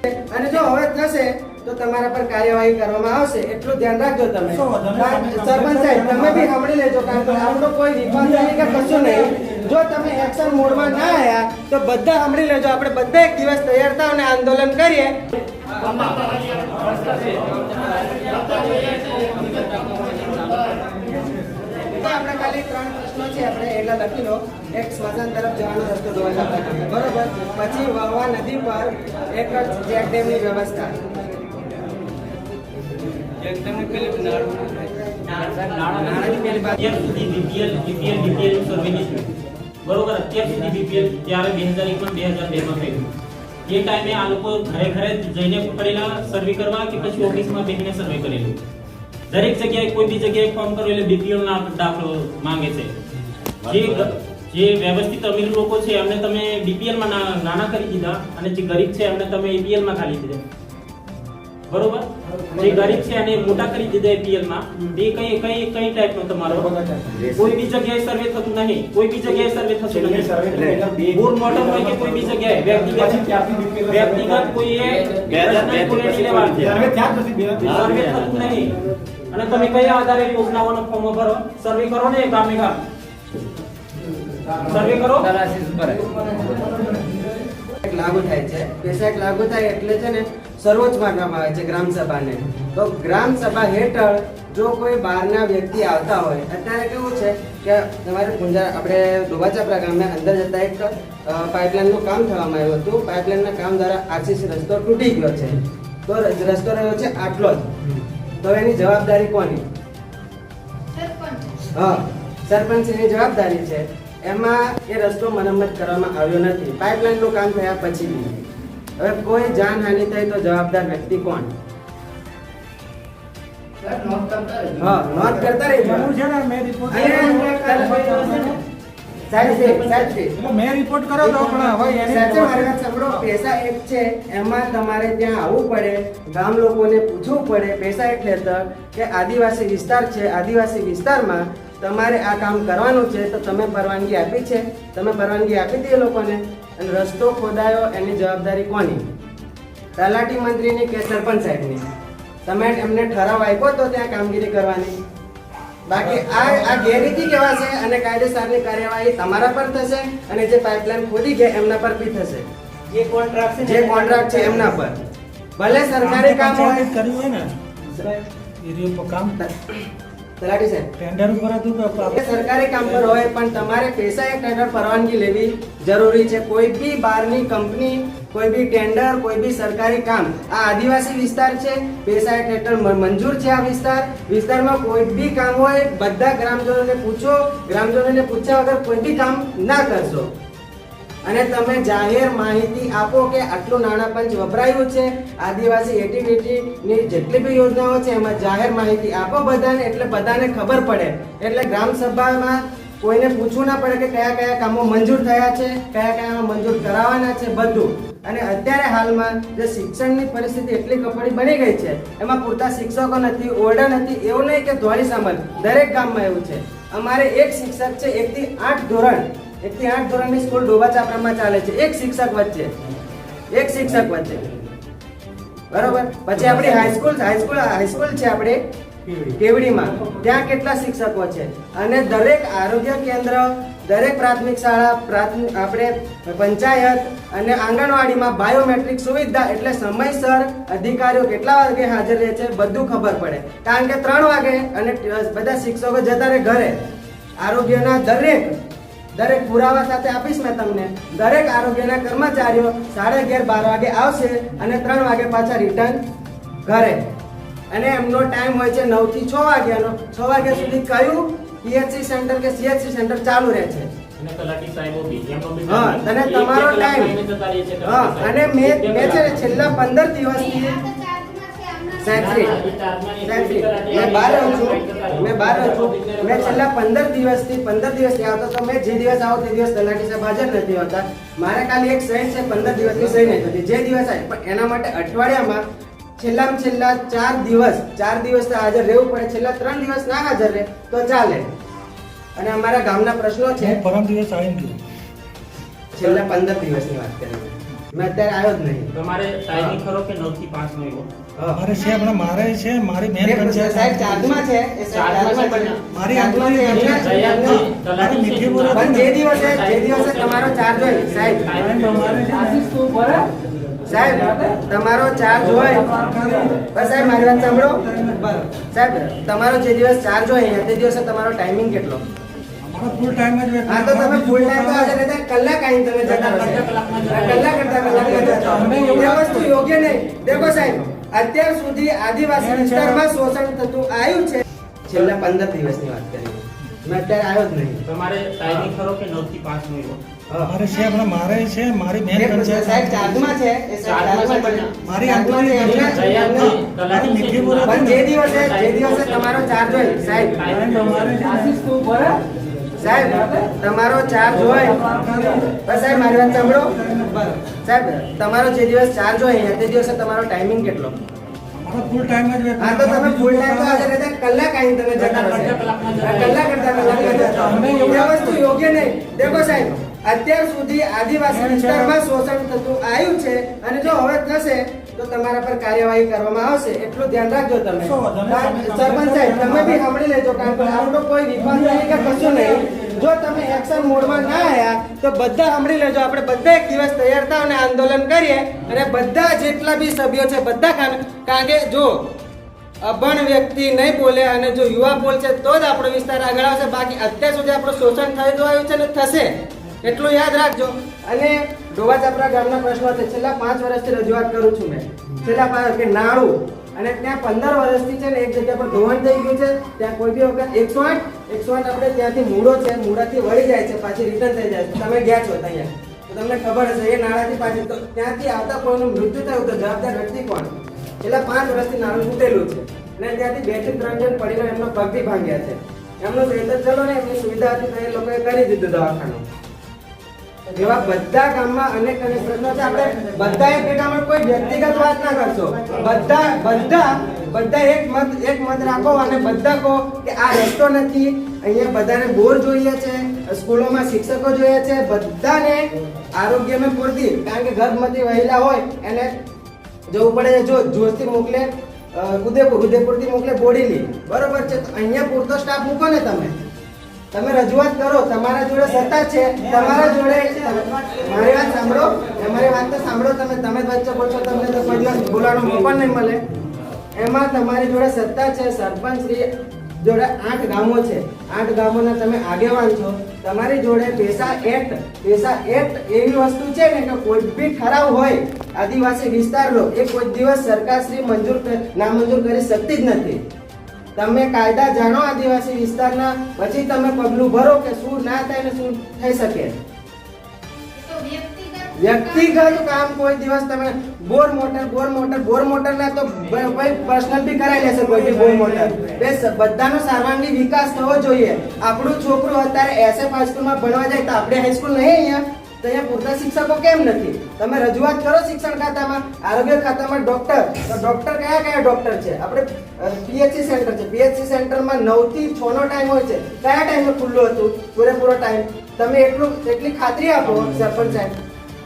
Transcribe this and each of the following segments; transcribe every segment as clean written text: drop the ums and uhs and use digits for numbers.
અને જો હવે થશે તો તમારા પર કાર્યવાહી કરવામાં આવશે, એટલું ધ્યાન રાખજો તમે. સરપંચ સાહેબ તમે બી સાંભળી લેજો, કારણ કે આપણો કોઈ વિવાદ નહીં કે કશું નહીં. જો તમે એક્શન મોડમાં ના આવ્યા તો બધા સાંભળી લેજો, આપણે બધા એક દિવસ તૈયાર થાવ અને આંદોલન કરીએ. આપણે ખાલી 3 પ્રશ્નો છે, આપણે એટલા લખી લો. એક સ્મશાન તરફ જવાનો રસ્તો ધોવા જતા, બરોબર. પછી વાવા નદી પર એક ચેક ડેમની વ્યવસ્થા. બરોબર, અત્યાર સુધી બીપીએલ ત્યારે 2001 માં 2002 માં થયું. એ ટાઈમે આ લોકો ઘરે ઘરે જઈને કરેલા સર્વે કરવા કે પછી ઓફિસમાં બેસીને સર્વે કરેલું. દરેક જગ્યાએ કોઈ બી જગ્યાએ ફોર્મ કરો એટલે બીપીએલ ના દાખલો માંગે છે. જે વ્યવસ્થિત અમીર લોકો છે એમને તમે બીપીએલ માં નાના કરી દીધા અને જે ગરીબ છે એમને તમે એપીએલ માં ખાલી દીધા. બરોબર, જે ગરીબ છે એને મોટા કરી દીધા એપીએલ માં. એ કઈ ટાઈપ નો તમારો કોઈ બી જગ્યાએ સર્વે થતું નહીં, કોઈ બી જગ્યાએ સર્વે થતું નહીં. બોર મોટો હોય કે કોઈ બી જગ્યાએ વ્યક્તિગત કોઈ સર્વે થતું નહીં. અને તમે કયા આધારે યોજનાઓનો ફોર્મ ભરો? સર્વે કરો ને ગામે ગામ સર્વે કરો. લાગુ થાય છે, પેશાક લાગુ થાય એટલે છે ને સર્વોચ્ચ માનવામાં આવે છે ગ્રામ સભાને. તો ગ્રામ સભા હેઠળ જો કોઈ બહારના વ્યક્તિ આવતા હોય, અત્યારે કેવું છે કે તમારે પુંજા આપણે ડોબાચાપરા ગામે અંદર જતા એક પાઇપલાઇનનું કામ થવામાં આવ્યું હતું. પાઇપલાઇનના કામ દ્વારા આરસીસી રસ્તો તૂટી ગયો છે. તો રસ્તો રહ્યો છે આટલો જ. તો એની જવાબદારી કોની? હા, સરપંચની જવાબદારી છે. એમાં એ રસ્તો મરમ્મત કરવામાં આવ્યો નથી પાઇપલાઇનનું કામ થયા પછી બી. હવે કોઈ જાનહાનિ થાય તો જવાબદાર વ્યક્તિ કોણ? હા, નોંધ કરતા રહેજો. મેં રિપોર્ટ કરો તો પણ હવે પૈસા એક છે એમાં તમારે ત્યાં આવવું પડે, ગામ લોકોને પૂછવું પડે. પૈસા એક હેઠળ કે આદિવાસી વિસ્તાર છે, આદિવાસી વિસ્તારમાં તમારે આ કામ કરવાનું છે તો તમે પરવાનગી આપી છે? તમે પરવાનગી આપી હતી એ લોકોને? અને રસ્તો ખોદાયો એની જવાબદારી કોની? તલાટી મંત્રીની કે સરપંચ સાહેબની? તમે એમને ઠરાવ આપ્યો તો ત્યાં કામગીરી કરવાની? બાકી આ ગેરરીતિ કહેવાશે અને કાયદેસરની કાર્યવાહી તમારા પર થશે અને જે પાઇપલાઇન ખોદી ગયા એમના પર બી થશે. જે કોન્ટ્રાક્ટ છે એમના પર. ભલે સરકારી કામ હોય કર્યું હોય ને કામ તલાટી સાહેબ ટેન્ડર ઉપર હતું કે સરકારી કામ પર હોય પણ તમારે પૈસા એક ટેન્ડર પરવાનગી લેવી જરૂરી છે. કોઈ બી બહારની કંપની, કોઈ બી ટેન્ડર, કોઈ બી સરકારી કામ, આ આદિવાસી વિસ્તાર છે, પૈસા એક ટેન્ડર મંજૂર છે. આ વિસ્તારમાં કોઈ બી કામ હોય બધા ગ્રામજનોને પૂછો. ગ્રામજનોને પૂછ્યા વગર કોઈ બી કામ ના કરશો. અને તમે જાહેર માહિતી આપો કે આટલું નાણાં પંચ વપરાયું છે, આદિવાસી એક્ટિવિટીની જેટલી બી યોજનાઓ છે એમાં જાહેર માહિતી આપો બધાને, એટલે બધાને ખબર પડે. એટલે ગ્રામ સભામાં કોઈને પૂછવું ના પડે કે કયા કયા કામો મંજૂર થયા છે, કયા કયા મંજૂર કરાવવાના છે, બધું. અને અત્યારે હાલમાં જે શિક્ષણની પરિસ્થિતિ એટલી કફોડી બની ગઈ છે, એમાં પૂરતા શિક્ષકો નથી, ઓરડા નથી. એવું નહીં કે ધોળી સામલ, દરેક ગામમાં એવું છે. અમારે એક શિક્ષક છે 1 થી 8 ધોરણ, 1 થી 8 ધોરણની સ્કૂલ ડોબાચાપરામાં ચાલે છે. એક શિક્ષક વચ્ચે બરોબર. પછી આપણી હાઈસ્કૂલ છે આપણે કેવડીમાં, ત્યાં કેટલા શિક્ષકો છે. અને દરેક આરોગ્ય કેન્દ્ર, દરેક પ્રાથમિક શાળા, આપણે પંચાયત અને આંગણવાડીમાં બાયોમેટ્રિક સુવિધા, એટલે સમયસર અધિકારીઓ કેટલા વાગે હાજર રહે છે બધું ખબર પડે. કારણ કે 3 વાગે અને બધા શિક્ષકો જતા રહે ઘરે. આરોગ્યના દરેક પુરાવા સાથે આપીશ મેં તમને. દરેક આરોગ્યના કર્મચારીઓ 11:30 12 વાગે આવશે અને 3 વાગે પાછા રિટર્ન ઘરે. અને એમનો ટાઈમ હોય છે 9 થી 6 વાગ્યાનો. 6 વાગ્યા સુધી કયું પીએચસી સેન્ટર કે સીએચસી સેન્ટર ચાલુ રહે છે. અને તલાટી સાહેબો બી હા, અને તમારો ટાઈમ. હા, અને મેં છે છેલ્લા 15 દિવસથી મેં બહાર રહું છું. મેં છેલ્લા 15 દિવસથી આવતો તો મેં જે દિવસ આવો તે દિવસ તલાટી સાહેબ હાજર નથી હોતા. મારે ખાલી એક સહી છે 15 દિવસની સહી નહીં થતી. જે દિવસ આવે પણ એના માટે અઠવાડિયામાં છેલ્લા 4 દિવસ તો હાજર રહેવું પડે. છેલ્લા 3 દિવસ ના હાજર રહે તો ચાલે. અને અમારા ગામના પ્રશ્નો છે. પરમ દિવસ આવીને છેલ્લા 15 દિવસની વાત કરીએ. મેં અત્યારે આવ્યો જ નહીં. તમારે ટાઈમિંગ ખરો કે 9 થી 5 નો એવો હા. મારે છે હમણાં મારે છે મારી મેન એ પંચાયત સાહેબ ચાર્જમાં છે, એ સાહેબ ચાર્જમાં છે. મારી ચાર્જમાં છે આંગળી એટલે- જયાજી તલાટી છે. મીઠી બોલો. પણ જે દિવસે તમારો ચાર્જ હોય સાહેબ, સાહેબ તમારો ચાર્જ હોય, બસ સાહેબ મારી વાત સાંભળો. સાહેબ તમારો જે દિવસ ચાર્જ હોય અહીંયા, તે દિવસે તમારો ટાઈમિંગ કેટલો? અમારો ફૂલ ટાઈમ જ હોય. હા તો તમે ફૂલ ટાઈમ તો આજે રહેતા કલાક આવીને તમે જતા રહો. કલાક કરતા કલાક જતા રહો. એ વસ્તુ યોગ્ય નહીં. દેખો સાહેબ, અત્યાર સુધી આદિવાસી વિસ્તારમાં શોષણ થતું આવ્યું છે. છેલ્લા 15 દિવસની વાત કરી, મેં અત્યારે આવ્યો જ નહીં. તમારે ટાઈમિંગ ખરો કે 9 થી 5 નો એવો મારે છે હમણાં મારે છે મારી મેન પંચાયત સાહેબ ચાર્જમાં છે, એ સાહેબ ચાર્જમાં છે. મારી ચાર્જમાં છે એટલે- જયાજી તલાટી છે. મીઠી બોલો. પણ જે દિવસે તમારો ચાર્જ હોય સાહેબ, સાહેબ તમારો ચાર્જ હોય, બસ સાહેબ મારી વાત સાંભળો. સાહેબ તમારો જે દિવસ ચાર્જ હોય અહીંયા, તે દિવસે તમારો ટાઈમિંગ કેટલો? અમારો ફૂલ ટાઈમ જ હોય. હા તો તમે ફૂલ ટાઈમ તો આજે રહેતા કલાક આવીને તમે જતા રહો. કલાક કરતા કલાક જતા રહો. એ વસ્તુ યોગ્ય નહીં. દેખો સાહેબ, અત્યાર સુધી આદિવાસી વિસ્તારમાં શોષણ થતું આવ્યું છે, અને જો હવે થશે તો તમારા પર કાર્યવાહી કરવામાં આવશે. એટલું ધ્યાન રાખજો તમે. સરપંચ સાહેબ તમે બી સાંભળી લેજો, કારણ કે આપણો કોઈ વિવાદ નહીં કે કશું નહીં. જો તમે એક્શન મોડમાં ના આવ્યા તો બધા સાંભળી લેજો. આપણે બધા એક દિવસ તૈયાર થાવ અને આંદોલન કરીએ, અને બધા જેટલા બી સભ્યો છે બધા કારણ કે જો અભણ વ્યક્તિ નહીં બોલે અને જો યુવા બોલશે તો જ આપણો વિસ્તાર આગળ આવશે. બાકી અત્યાર સુધી આપણું શોષણ થતું આવ્યું છે ને થશે, એટલું યાદ રાખજો. અને ડોવાચાપરા ગામના પ્રશ્નો છે, છેલ્લા 5 વર્ષથી રજૂઆત કરું છું મેં. છેલ્લા 5 કે નાળું, અને ત્યાં 15 વર્ષથી છે ને એક જગ્યા પર ધોવાણ થઈ ગયું છે. ત્યાં કોઈ બી વખત 108 આપણે ત્યાંથી મૂળો છે, મૂળાથી વળી જાય છે, પાછી રિટર્ન થઈ જાય છે. તમે ગયા છો ત્યાં તો તમને ખબર હશે. એ નાળાથી પાછી તો ત્યાંથી આવતા કોઈનું મૃત્યુ થયું તો જવાબદાર વ્યક્તિ કોણ? છેલ્લા 5 વર્ષથી નાળું તૂટેલું છે, અને ત્યાંથી 2 થી 3 જણ પડીને એમનો પગ બી ભાંગ્યા છે. એમનું તો ચલો ને એમની સુવિધા હતી તો એ લોકોએ કરી દીધું દવાખાનું. એવા બધા ગામમાં અનેક પ્રશ્નો છે. આપણે બધા એક ભેગામાં કોઈ વ્યક્તિગત વાત ના કરશો. બધા એક મત રાખો અને બધા કહો કે આ રસ્તો નથી, અહીંયા બધાને બોર જોઈએ છે, સ્કૂલોમાં શિક્ષકો જોઈએ છે, બધાને આરોગ્યમાં પૂરતી, કારણ કે ગર્ભવતી મહિલા હોય એને જવું પડે છે. જો જોશથી મોકલે ઉદયપુરથી મોકલે બોડીલી, બરોબર છે. તો અહીંયા પૂરતો સ્ટાફ મૂકો ને તમે રજૂઆત કરો. તમારા જોડે સત્તા છે, તમારા જોડે મારી વાત સાંભળો, તમારી વાત તો સાંભળો. તમે વચ્ચે બોલશો તમને તો કોઈ દિવસ બોલવાનો મોકો નહીં મળે. એમાં તમારી જોડે સત્તા છે. સરપંચ શ્રી જોડે 8 ગામો છે, 8 ગામોના તમે આગેવાન છો. તમારી જોડે પેસા એક્ટ એવી વસ્તુ છે ને કે કોઈ બી ઠરાવ હોય આદિવાસી વિસ્તારનો, એ કોઈ દિવસ સરકાર શ્રી નામંજૂર કરી શકતી જ નથી. તમે કાયદા જાણો આદિવાસી વિસ્તારના, પછી તમે પગલું ભરો કે શું ના થાય ને શું થઈ શકે. વ્યક્તિગત કામ કોઈ દિવસ તમે બોર મોટર ના તો ભાઈ પર્સનલ બી કરાવી લેશે કોઈ બી બોર મોટર. બધાનો સર્વાંગી વિકાસ થવો જોઈએ. આપણું છોકરું અત્યારે એસએફ હાઈસ્કૂલમાં ભણવા જાય તો આપણે હાઈસ્કૂલ નહીં અહીંયા, તો અહીંયા પૂરતા શિક્ષકો કેમ નથી? તમે રજૂઆત કરો શિક્ષણ ખાતામાં, આરોગ્ય ખાતામાં ડોક્ટર કયા ડોક્ટર છે? આપણે પીએચસી સેન્ટર છે, પીએચસી સેન્ટરમાં 9 થી 6 નો ટાઈમ હોય છે. કયા ટાઈમે ખુલ્લું હતું પૂરેપૂરો ટાઈમ? તમે એટલી ખાતરી આપો સરપંચ સાહેબ,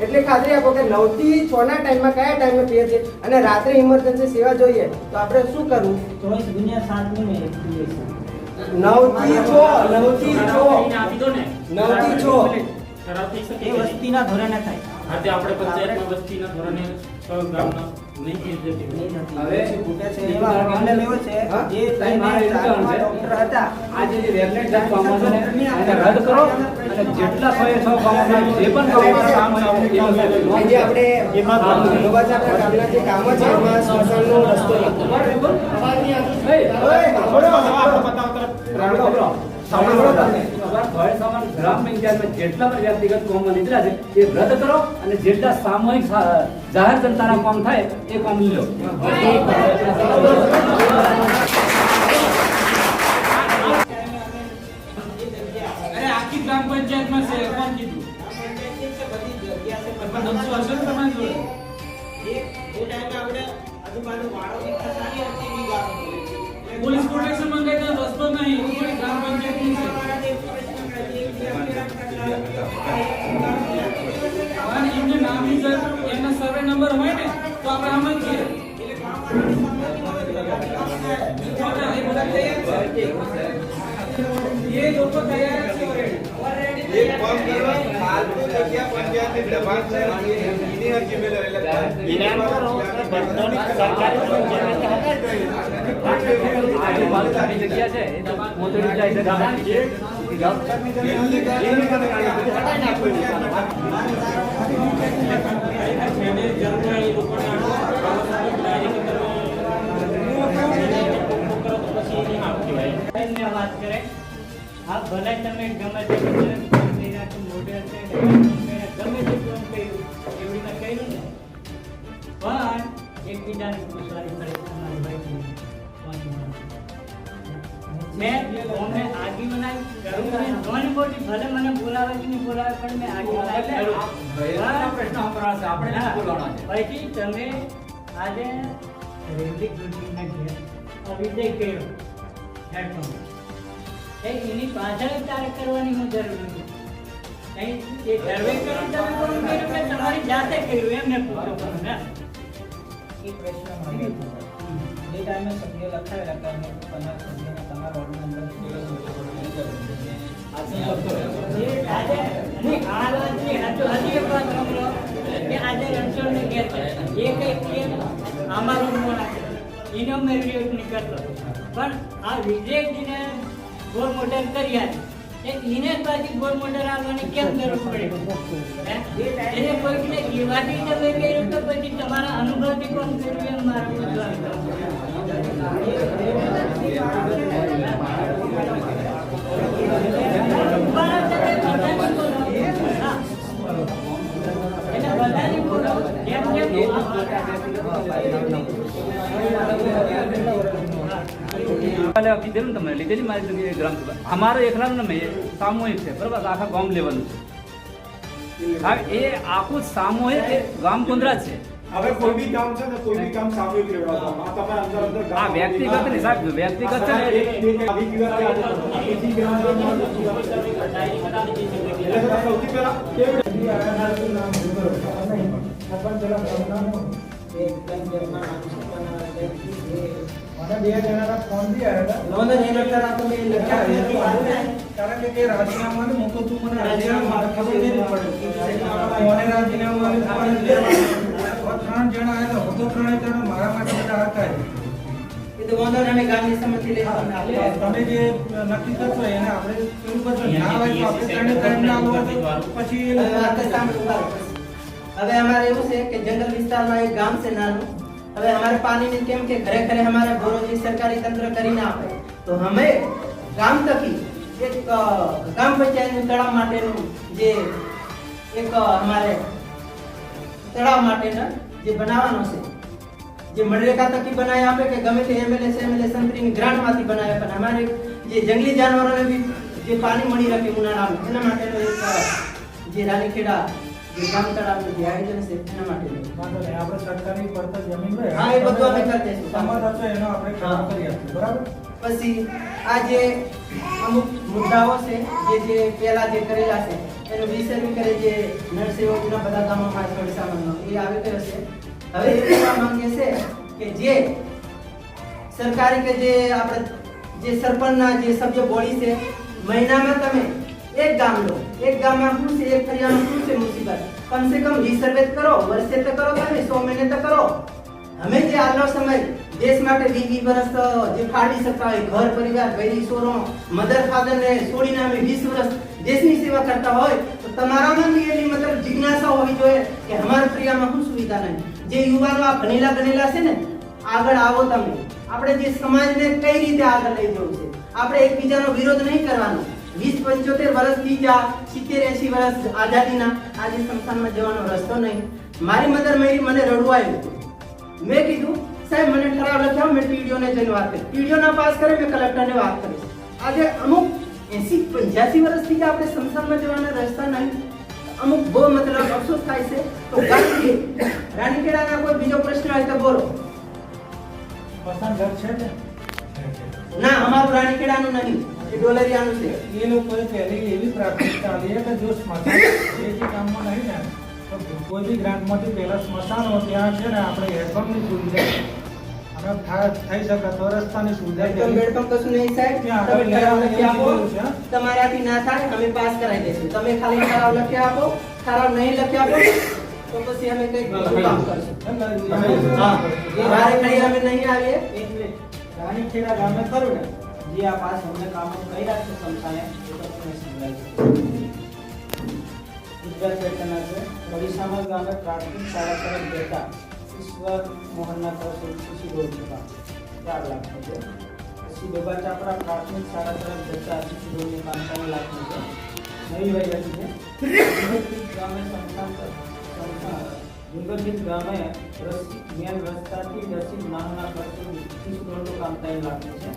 એટલી ખાતરી આપો કે 9 થી 6 ના ટાઈમમાં કયા ટાઈમે પીએચસી, અને રાત્રે ઇમરજન્સી સેવા જોઈએ તો આપણે શું કરવું? 9 થી 6 આપી દો ને 9 થી 6 ખરાબ થઈ શકે. એ વસ્તીના ધોરણે થાય. હા, તે આપણે પંચાયતમાં વસ્તીના ધોરણે ગામના નહીં કીધું. હવે એવા મામલે લેવો છે હા? જે ત્રણેય ચારમાં ડોક્ટર હતા. આજે જે વેબસાઇટ કામમાં છે ને એને રદ કરો અને જેટલા 100 ગામોમાં જે પણ ગામોમાં કામ છે આજે આપણે ડોબાચાપરા ગામના જે કામો છે એમાં સ્મશાનનો રસ્તો નથી. સાંભળો તમે. ગ્રામ પંચાયતમાં જેટલા પણ વ્યક્તિગત કામો નીકળ્યા છે એ રદ કરો અને જેટલા સામૂહિક જાહેર જનતાના કામ થાય એ કામ લો. અરે આખી ગ્રામ પંચાયતમાં છે કોણ કીધું? પણ નકશો હશે ને તમારી જોડે? પોલીસ પ્રોટેક્શન મંગાઈ તો રસ્તો નહીં, એવું થોડી ગ્રામ પંચાયતની છે. અને એમને નામ ની જરૂર, એમને નંબર હોય ને તો આપણે સમજીએ એ લોકો તૈયાર છે already. એક ફોર્મ કરવા ફાલતુ જગ્યા પંચાયતની દબાણ છે એની અરજી મેળવે એટલે આજુબાજુની જગ્યા છે એ તો મોતેડી જાય છે દબાણ છે વાત કરે આ ભલે તમે ગમે તે મોડેલ છે ગમે તે કામ કર્યું એવડી મેં કર્યું ને પણ એકબીજાને પૂછવાની પડે તમારી ભાઈ મેં અમે આગી બનાવી કરું મેં ઘણી મોટી ભલે મને બોલાવે કે નહીં બોલાવે પણ મેં આગી બનાવી કરું પ્રશ્ન સાંભળવાનો છે આપણે નથી બોલવાનો છે પછી તમે આજે રેલી ગ્રુપના ઘેર અવિજય કર્યો હેડફોન એની પાછળ તારે કરવાની હું જરૂર નથી કઈ એ સર્વે કરી તમે કોણ કર્યું કે તમારી જાતે કર્યું એમને પૂછો પણ ને એક પ્રશ્ન મારે જે ટાઈમે સભ્ય લખાવેલા કે અમે 15 સભ્યને તમારો ઓર્ડર નંબર આજે અને આ વાતની હજી એક વાત સાંભળો કે આજે રણછોડને ઘેર છે એ કઈ અમારો મોણા એનો મેં વિરોધ નહીં કરતો પણ આ વિજયજીને ગોળ મોટર કર્યા છે એને પાછી ગોળ મોટર આવવાની કેમ જરૂર પડે એને કોઈકને કહેવાથી તમે કર્યું તો પછી તમારા અનુભવથી કોણ કર્યું એમ મારું કીધેલું ને તમે લીધેલી મારી ગ્રામસભા અમારો એકલાનું નહીં સામૂહિક છે બરાબર આખા ગામ લેવલનું છે હા એ આખું સામૂહિક ગામ કુંદરા છે હવે કોઈ બી કામ છે ને કોઈ બી કામ સામૂહિક લેવડાવવામાં તમે અંદર અંદર આ વ્યક્તિગત નહીં સાહેબ વ્યક્તિગત છે ને સૌથી પહેલા મને બે જણાના ફોન બી આવ્યા કારણ કે તે રાજીનામાને મૂકો તું મને રાજીનામા ખબર નહીં પડે કોને રાજીનામા ત્રણ જણા આવ્યા હતો ત્રણે જણા મારા માટે બધા હતા એ તો વાંધો નહીં, અમે ગામની સંમતિ લેવા તમે જે નક્કી કરશો એને આપણે કેવું કરશો ના હોય તો આપણે ત્રણે ત્રણ ના હોય તો પછી હવે વાત સાંભળો. હવે અમારે એવું છે કે જંગલ વિસ્તારમાં એક ગામ છે નાનું. હવે हमारे पानी ने केम के घरे घरे हमारे बोरोजी सरकारी तंत्र કરીને આપે તો અમે ગામ તકી એક ગામ પંચાયતનું તળાવ માટેનું જે એક અમારે તળાવ માટેના જે બનાવવાનો છે જે મનરેગા તકી બનાવી આપે કે ગમે તે એમએલએ સંત્રીની ગ્રાન્ટમાંથી બનાવે પણ અમારે જે જંગલી જાનવરોને બી જે પાણી મળી રહે ઉનાળામાં એના માટેનો એક જે રાણીખેડા જે ગામ તળાવનું જે આયોજન છે એના માટે વાંધો નહીં, આપણે સરકારની પડતર જમીન હોય હા એ બધું અમે કરી દઈશું. સંમત હશે એનો આપણે કામ કરી આપીશું બરાબર. પછી આ જે અમુક મુદ્દાઓ છે જે પહેલા જે કરેલા છે એનો વિસર્જન કરે જે નરસેવકના બધા ગામોમાં થોડી એ આવી ગયો છે. હવે એ કહેવા માંગે છે કે જે સરકારી કે જે આપણે જે સરપંચના જે સભ્ય બોડી છે મહિનામાં તમે એક ગામ લો, એક ગામમાં શું છે એક ફરિયામાં શું છે મુસીબત कम से कम रिसर्वे करो, वर्षे तो करो તમે 100 महीने तो करो. हमें जे आलो समय देश માટે 20 વર્ષ જે ફાડી શકતા હોય ઘર પરિવાર ભાઈ છોરો મધર ફાધર ને છોડીને અમે 20 વર્ષ દેશની સેવા કરતા હોય તો તમારામાં બી એની મતલબ જિજ્ઞાસા હોવી જોઈએ કે અમારા પ્રિયામાં શું સુવિધા નહીં. જે યુવાનો આ ભણેલા ગણેલા છે ને આગળ આવો તમે. આપણે જે સમાજને કઈ રીતે આગળ લઈ જવું છે, આપણે એકબીજાનો વિરોધ નહીં કરવાનો. 20-75 વર્ષ થી જા 70-80 વર્ષ આઝાદીના આજે સંસ્થાનમાં જવાનો રસ્તો નહીં. મારી મધર મેરી મને રડવું આવ્યું. મેં કીધું સાહેબ મને ઠરાવ લખાવો, મેં ટીડીઓ ને જઈને વાત કરી. ટીડીઓ ના પાસ કરે મેં કલેક્ટર ને વાત કરી. આજે અમુક 80-85 વર્ષ થી આપણે સંસ્થાનમાં જવાના રસ્તા નહીં. અમુક બહુ મતલબ અફસોસ થાય છે. તો ગાંધી રાણીખેડાના કોઈ બીજો પ્રશ્ન હોય તો બોલો. પસંદ ઘર છે ને ના અમારું રાણીખેડાનું નહીં, એ ડોલરિયાનું છે. એ લોકોએ પહેલી એવી પ્રાથમિકતા આપી કે જો સ્મશાન જે કામમાં નહીં ને તો કોઈ બી ગ્રાન્ટમાંથી પહેલા સ્મશાનો ત્યાં છે ને આપણે હેડપંપની સુવિધા અને થઈ શકે તો રસ્તાની સુવિધા એકદમ બેડપંપ કશું નહીં સાહેબ. ત્યાં તમે આગળ ઠરાવ લખી આપો. છે. તમારાથી ના થાય અમે પાસ કરાવી દઈશું. તમે ખાલી ઠરાવ લખી આપો. ઠરાવ નહીં લખી આપો તો પછી અમે કંઈક બીજું કામ કરશું. હા. વારે ઘડી અમે નહીં આવીએ. એટલે રાણીખેડા ગામે ખરું ને જે આ પાસ અમને કામો કર્યા છે સમસાને એ તો તમને સમજાવી ગુજરાત પેટર્ન છે ઓડિશામાં ગામે પ્રાથમિક શાળા તરફ જતા ઈશ્વર મોહનના તરફ શિશુ રોડ ચૂકા 4 લાખનું છે પછી ડોબા ચાપડા પ્રાથમિક શાળા તરફ જતા શિશુ રોડની 5 લાખનું છે નવી વહીવટી છે ગામે ડુંગરગીત ગામે મેન રસ્તાથી દસિક નાના ખર્ચનું શિશુ રોડનું કામ 3 લાખનું છે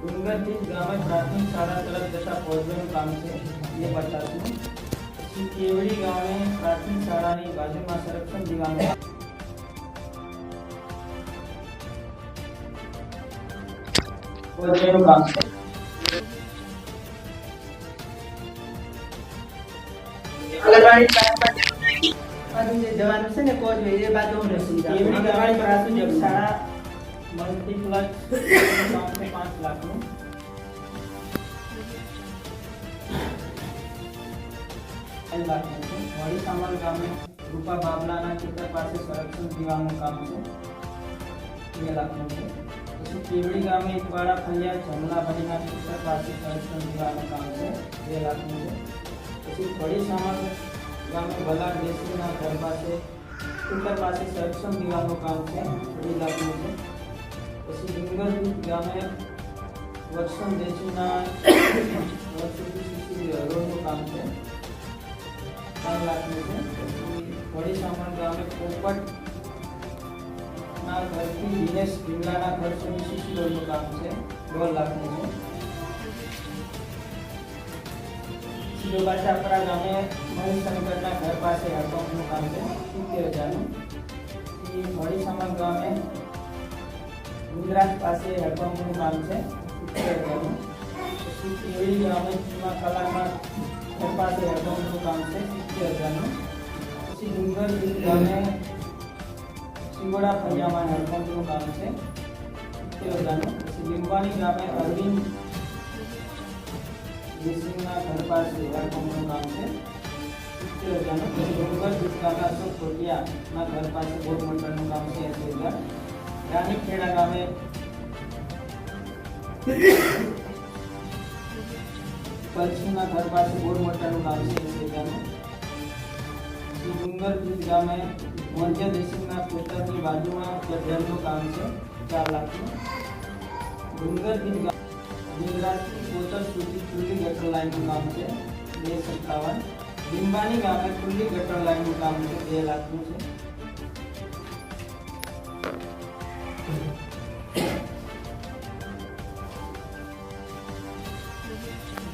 ડુંગરગીત ગામે પ્રાથમિક શાળા તરફ જતા પહોંચવાનું કામ છે એ 50નું પછી કેવડી ગામે પ્રાથમિક શાળાની બાજુમાં સંરક્ષણ દીવાનું પહોંચવાનું કામ છે બાજુ જે જવાનું છે ને કોચ એ બાજુ અમને સુવિધા આપો. કેવડી ગામે પ્રાથમિક શાળા મલ્ટીપ્લેક્સ કામ છે 5 લાખનું વળી સામલ ગામે રૂપા બાબલાના ખેતર પાસે સંરક્ષણ દીવાનું કામ છે 2 લાખનું છે પછી કેવડી ગામે ઇકવાડા ફળિયા જમલાભાઈના ખેતર પાસે સંરક્ષણ દીવાનું કામ છે 2 લાખનું છે પછી વળી સામલ ગામે ભલા દેશીના ઘર પાસે ખેતર પાસે સંરક્ષણ દીવાનું કામ છે 2 લાખનું છે પછી ડુંગરગીત ગામે વર્ષમ દેશીના રોડનું કામ છે 3 લાખનું છે વડી સામણ ગામે પોપટ ના ઘરથી દિનેશ ભીમલાના ઘર સુધી શિશુ રોડનું કામ છે 2 લાખનું છે સિલોબા ચાપરા ગામે મહેશંકરના ઘર પાસે હેડપંપનું કામ છે 70,000નું વડી સામણ ગામે ગુજરાત પાસે હેડપંપનું કામ છે 70,000નું પછી કેવડી ગામે ચીમા કલામાં ઘર પાસે હેડપંપનું કામ છે 70,000નું પછી ડુંગરગીત ગામે સિંગોડા ફળિયામાં હેડપંપનું કામ છે 70,000નું પછી લીંબાણી ગામે અરવિંદ દેશીના ઘર પાસે હેડપંપનું કામ છે 70,000નું પછી ડુંગરગીત ગામે અશોક કોટિયાના ઘર પાસે બોર મોટરનું કામ છે 80,000 રાણીખેડા ગામે પલસીના ઘર પાસે બોર મોટરનું કામ છે 80,000નું ડુંગરગીત ગામે મોંજે દેશીના ખેતરની બાજુમાં ગટરનું કામ છે 4 લાખનું ડુંગરગીત ગામે ગુજરાતથી કોતર સુધી ખુલ્લી ગટર લાઇનનું કામ છે 257 લીંબાણી ગામે ખુલ્લી ગટર લાઇનનું કામ છે 2 લાખનું છે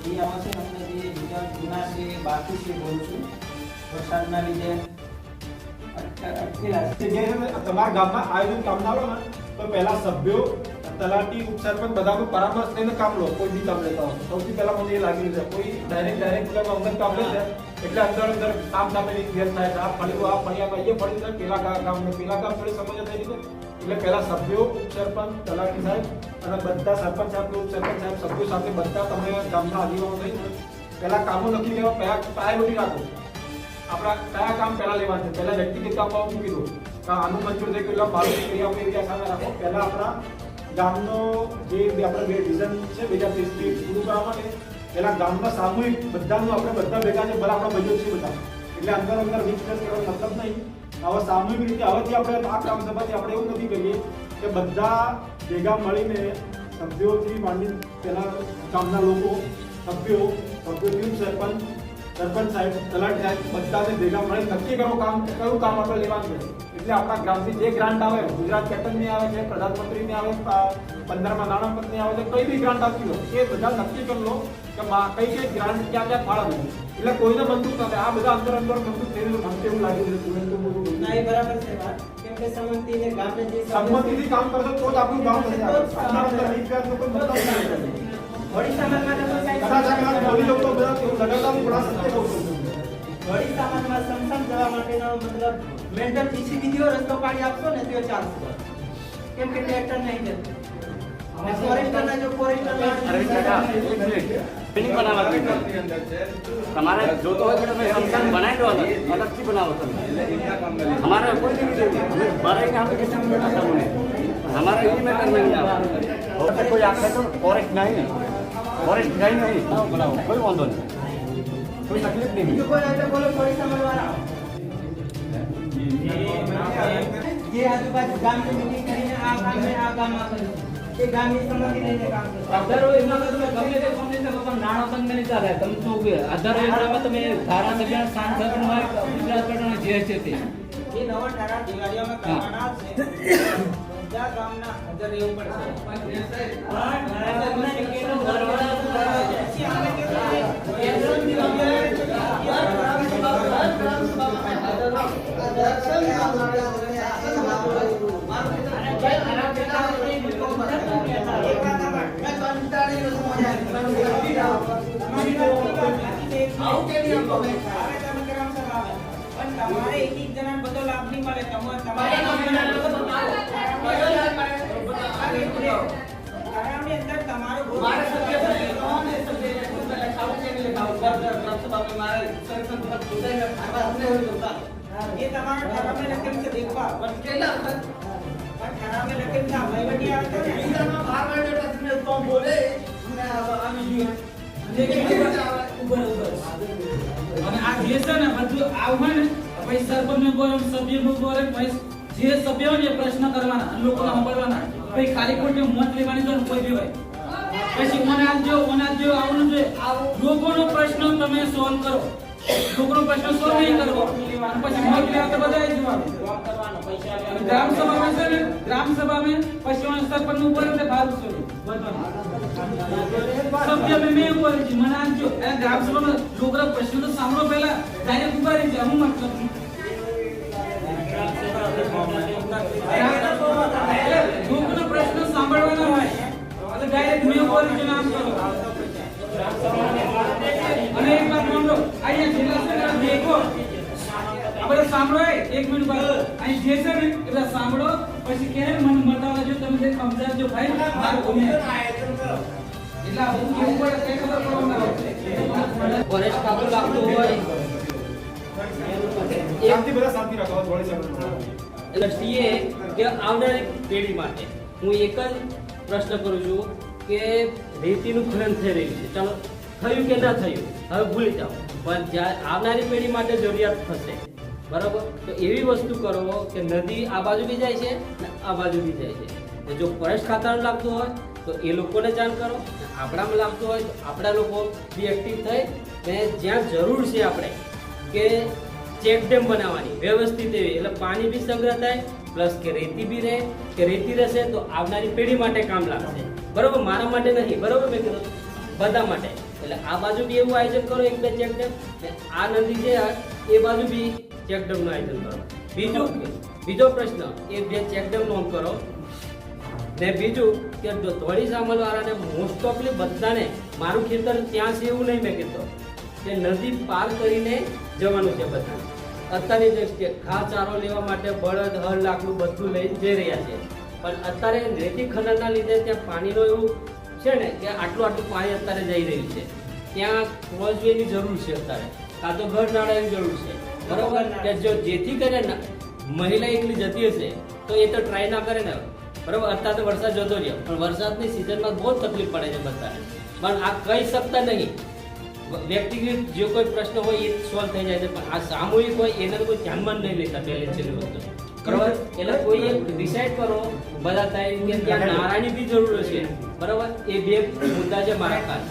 જે આમાં છે અમને જે બીજા જૂના છે બાકી છે બોલું છું વરસાદના લીધે અટકેલા છે જે તમારા ગામમાં આયોજન કામ ના આવે ને તો પહેલા સભ્યો તલાટી ઉપસરપંચ બધાનું પરામર્શ લઈને કામ લો કોઈ બી કામ લેતા હોય સૌથી પહેલા મને એ લાગી છે કોઈ ડાયરેક્ટ અંદર કામ લે છે એટલે અંદર કામ સામે ગેર થાય છે આ ફળિયામાં એ ફળી છે પેલા કામ થોડી સમજ થઈ રીતે એટલે પહેલા સભ્યો ઉપસરપંચ તલાટી સાહેબ અને બધા સરપંચ સાહેબ ઉપસરપંચ સાહેબ સભ્યો સાથે બધા તમે ગામના આગેવાનો થઈને પહેલા કામો નક્કી લેવા પહેલા પ્રાયોરિટી રાખો આપણા કયા કામ પહેલા લેવા છે પહેલા વ્યક્તિગત કામ મૂકી દો આનું મંજૂર થઈ ગયું મારું એરિયા સામે રાખો પહેલા આપણા ગામનો જે આપણે વિઝન છે 2030 પૂરું કરવા માટે પહેલા ગામના સામૂહિક બધાનું આપણે બધા ભેગા છે ભલે આપણા બજેટ છે બધા એટલે અંદર વિકસિત કરવાનો મતલબ નહીં હવે સામૂહિક રીતે હવેથી આપણે આ ગ્રામ સભાથી આપણે એવું નથી કરીએ કે બધા ભેગા મળીને સભ્યોથી માંડી પહેલા ગામના લોકો સભ્યો સરપંચ સાહેબ તલાટી સાહેબ બધાને ભેગા મળી નક્કી કરો કયું કામ આપણે લેવાનું છે એટલે આપણા ગ્રામથી જે ગ્રાન્ટ આવે ગુજરાત પેટર્નની આવે છે પ્રધાનમંત્રીની આવે 15માં નાણામંત્રીની આવે છે કઈ બી ગ્રાન્ટ આપી લો એ બધા નક્કી કરી લો કે કઈ ગ્રાન્ટ ક્યાં ફાળવવી એટલે કોઈને બંદૂક નથી આ બધા અંદર બંદૂક થઈ રહ્યું મને એવું લાગી રહ્યું ના એ બરાબર છે વાત કેમ કે સંમતિને ગામને જે સંમતિથી કામ કરશો તો જ આપણું ગામ થશે અંદર વિકાસનો કોઈ મતલબ નથી વડી સમાજમાં તો સાહેબ કદાચ આ બોલી લોકો બધા એવું લગાતાર પણ સત્ય કહું છું વડી સમાજમાં સમસમ જવા માટે મતલબ મેન્ટલ પીસી બીજો રસ્તો પાડી આપશો ને તો ચાલશે, કેમ કે ટ્રેક્ટર નહીં જતું. ફોરેસ્ટરના જો બિલ્ડિંગ બનાવવા તમારે જોતો હોય તો તમે સમસાન બનાવી દો, અલગથી બનાવો તમે. हमारा कोई नहीं बारह के एप्लीकेशन में आता है हमारा यही में करना नहीं आता कोई आखिर तो फॉरेस्ट नहीं बनाओ कोई वांधो नहीं, कोई तकलीफ नहीं. કોઈ એટલે બોલો ફોરેસ્ટ અમલવાળા જે આજુબાજુ ગામની મીટિંગ કરીને આ કામ આ કર્યું એ ગામની સંમતિ લઈને કામ કર્યું. અધારો યોજના તમે ગમે તે કોમ્પ્લેક્સ પણ નાણાં બંધ નહીં ચાલે તમે શું કે અધારો યોજનામાં તમે ધારાસભ્ય સાંસદ હોય ગુજરાત પટના જે છે તે એ નવા ઠરાવ દિવાળીઓમાં કરવાના છે. બધા ગામના હાજર રહેવું પડશે. તમારે એક જણા બધો લાભ નહીં મળે. તમારે અંદર તમારું ये તમારો ઠરાવ में लगे से देखवा पर ઠરાવ में लगे था વહીવટી આવતો ને ઈદરમાં બાર વાગે તમે તો બોલે મને આવી ગયું અને આ જે છે ને બધું આવું ને પછી સરપંચ ને બોલે સભ્ય નું બોલે પછી જે સભ્ય હોય ને પ્રશ્ન કરવાના લોકોને સાંભળવાના પછી ખાલી ખોટી મત લેવાની જરૂર કોઈ બી હોય પછી મને આજો આવું જોઈએ લોકોનો પ્રશ્ન તમે સોલ્વ કરો લોકોનો પ્રશ્ન સોલ્વ નહીં કરવો પછી મત લેવા તો બધા જવાબ કરવાનો પૈસા ગ્રામ સભા में છે ને ગ્રામ સભા में પછી સરપંચ નું બોલે એટલે ભાગ છોડો સભ્ય મેં ઉપર છે મને આજો એ ગ્રામ સભામાં લોકોના પ્રશ્ન તો સાંભળો પહેલા ડાયરેક્ટ ઉભા રહી જાય હું મતલબ લોકોનો પ્રશ્ન સાંભળવાના હોય એટલે ડાયરેક્ટ મેં ઉપર છે નામ કરો અને એક વાત માનો અહીંયા જિલ્લા છે દેખો આપણે સાંભળો એક મિનિટ બાદ અહીં જે છે ને એટલે સાંભળો પછી કે મને બતાવવા જો તમે જે સમજાવજો ભાઈ મારું ગમે એટલે હું કેવું પડે તે ખબર પડવા ફોરેસ્ટ ખાતું લાગતું હોય શાંતિ બધા શાંતિ રાખો થોડી સમજ દ્રષ્ટિએ કે આવનારી પેઢી માટે હું એક જ પ્રશ્ન કરું છું કે રેતીનું ખનન થઈ રહ્યું છે ચાલો થયું કે ના થયું હવે ભૂલી જાઓ પણ જ્યારે આવનારી પેઢી માટે જરૂરિયાત થશે બરાબર તો એવી વસ્તુ કરો કે નદી આ બાજુ બી જાય છે ને આ બાજુ બી જાય છે ને જો ફોરેસ્ટ ખાતાનું લાગતું હોય તો એ લોકોને જાણ કરો આપણામાં લાગતું હોય તો આપણા લોકો બી એક્ટિવ થઈ ને જ્યાં જરૂર છે આપણે કે ચેક ડેમ બનાવવાની વ્યવસ્થિત એવી એટલે પાણી બી સંગ્રહ થાય પ્લસ કે રેતી બી રહે કે રેતી રહેશે તો આવનારી પેઢી માટે કામ લાગશે બરોબર મારા માટે નહીં બરોબર મેં કીધું બધા માટે એટલે આ બાજુ બી એવું આયોજન કરો એક બે ચેક ડેમ આ નદી છે એ બાજુ બી ચેક ડેમનું આયોજન કરો બીજો પ્રશ્ન એ બે ચેક ડેમ નોંધ કરો ને બીજું કે ધોળી સામલ વાળાને મોસ્ટ ઓફલી બધાને મારું ખેતર ત્યાં છે એવું નહીં મેં કીધું કે નદી પાર કરીને જવાનું છે બધાને અત્યારની દ્રષ્ટિએ ઘાસચારો લેવા માટે બળદ હળ લાકડું બધું લઈ જઈ રહ્યા છે પણ અત્યારે રેતી ખનનના લીધે ત્યાં પાણીનો એવું છે ને કે આટલું પાણી અત્યારે જઈ રહ્યું છે ત્યાં ક્રોઝવેની જરૂર છે અત્યારે કાં તો ઘર નાળાની જરૂર છે બરોબર કે જો જેથી કરીને મહિલા એકલી જતી હશે તો એ તો ટ્રાય ના કરે ને બરોબર અત્યારે તો વરસાદ જતો રહ્યો પણ વરસાદની સિઝનમાં બહુ તકલીફ પડે છે બધાને પણ આ કહી શકતા નહીં વ્યક્તિગત જે કોઈ પ્રશ્ન હોય એ સોલ્વ થઈ જાય છે પણ આ સામૂહિક હોય એને કોઈ ધ્યાનમાં નહીં લેતા પહેલે છેલ્લી વસ્તુ બરાબર એટલે કોઈ એક ડિસાઈડ કરો બધા થાય કે ત્યાં નાણાંની બી જરૂર છે બરાબર એ બે મુદ્દા છે મારા ખાસ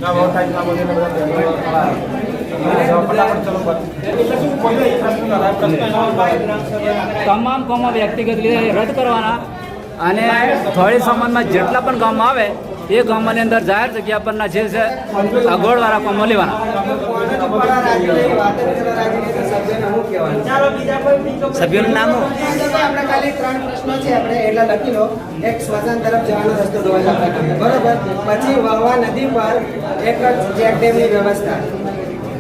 ના બહુ થાય ના બોલે તમામ કામો વ્યક્તિગત રીતે રદ કરવાના અને થોડી સમાજમાં જેટલા પણ કામ આવે એ ગામની અંદર જાહેર જગ્યા પરના જે છે અગવડવાળા કામો લેવાના. સભ્યોનું નામ આપણે ખાલી 3 પ્રશ્નો છે આપણે એટલા લખી લો. એક સ્મશાન તરફ જવાનો રસ્તો ધોવાયેલા બરોબર, પછી વહવા નદી પર એક ચેક ડેમની વ્યવસ્થા,